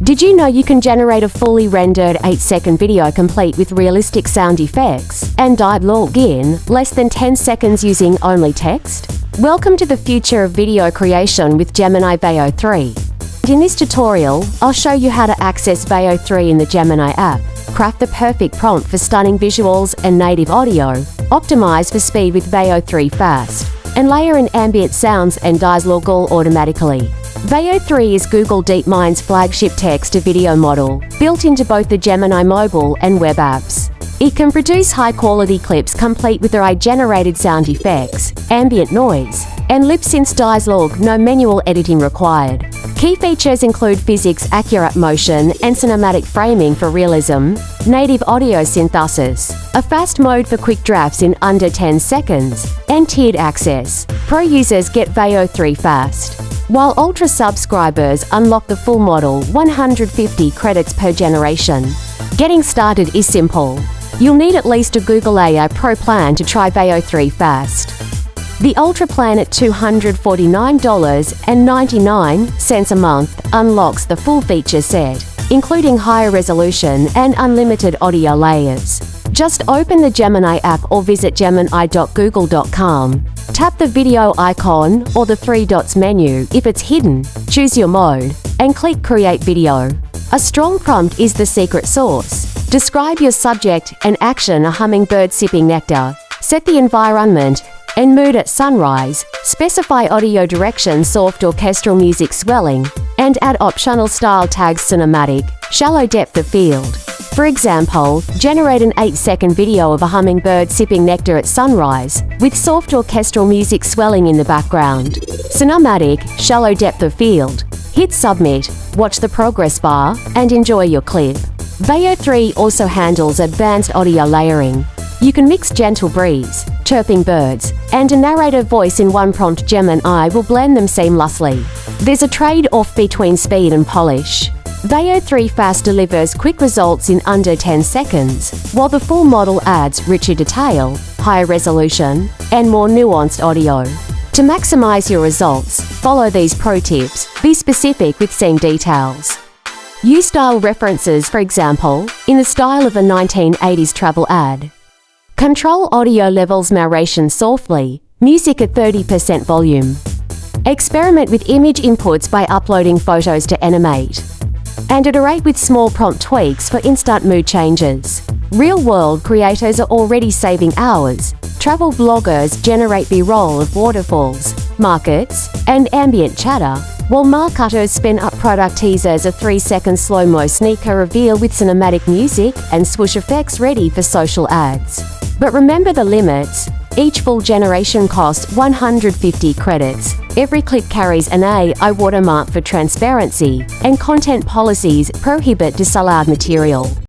Did you know you can generate a fully rendered 8-second video complete with realistic sound effects and dialogue in less than 10 seconds using only text? Welcome to the future of video creation with Gemini Veo 3. In this tutorial, I'll show you how to access Veo 3 in the Gemini app, craft the perfect prompt for stunning visuals and native audio, optimize for speed with Veo 3 Fast, and layer in ambient sounds and dialogue all automatically. Veo 3 is Google DeepMind's flagship text-to-video model, built into both the Gemini mobile and web apps. It can produce high-quality clips complete with AI-generated sound effects, ambient noise, and lip-synced dialogue, no manual editing required. Key features include physics-accurate motion and cinematic framing for realism, native audio synthesis, a fast mode for quick drafts in under 10 seconds, and tiered access. Pro users get Veo 3 Fast, while Ultra subscribers unlock the full model, 150 credits per generation. Getting started is simple. You'll need at least a Google AI Pro plan to try Veo 3 Fast. The Ultra plan at $249.99 a month unlocks the full feature set, including higher resolution and unlimited audio layers. Just open the Gemini app or visit gemini.google.com. Tap the video icon or the three dots menu if it's hidden, choose your mode, and click Create Video. A strong prompt is the secret sauce. Describe your subject and action: a hummingbird sipping nectar. Set the environment and mood at sunrise. Specify audio direction: soft orchestral music swelling, and add optional style tags: cinematic, shallow depth of field. For example, generate an 8-second video of a hummingbird sipping nectar at sunrise, with soft orchestral music swelling in the background. Cinematic, shallow depth of field. Hit submit, watch the progress bar, and enjoy your clip. Veo 3 also handles advanced audio layering. You can mix gentle breeze, chirping birds, and a narrator voice in one prompt. Gemini will blend them seamlessly. There's a trade-off between speed and polish. Veo 3 Fast delivers quick results in under 10 seconds, while the full model adds richer detail, higher resolution, and more nuanced audio. To maximize your results, follow these pro tips. Be specific with scene details. Use style references, for example, in the style of a 1980s travel ad. Control audio levels: narration softly, music at 30% volume. Experiment with image inputs by uploading photos to animate. And iterate with small prompt tweaks for instant mood changes. Real-world creators are already saving hours. Travel bloggers generate B-roll of waterfalls, markets, and ambient chatter, while marketers spin up product teasers: a 3-second slow-mo sneaker reveal with cinematic music and swoosh effects ready for social ads. But remember the limits. Each full generation costs 150 credits. Every clip carries an AI watermark for transparency, and content policies prohibit disallowed material.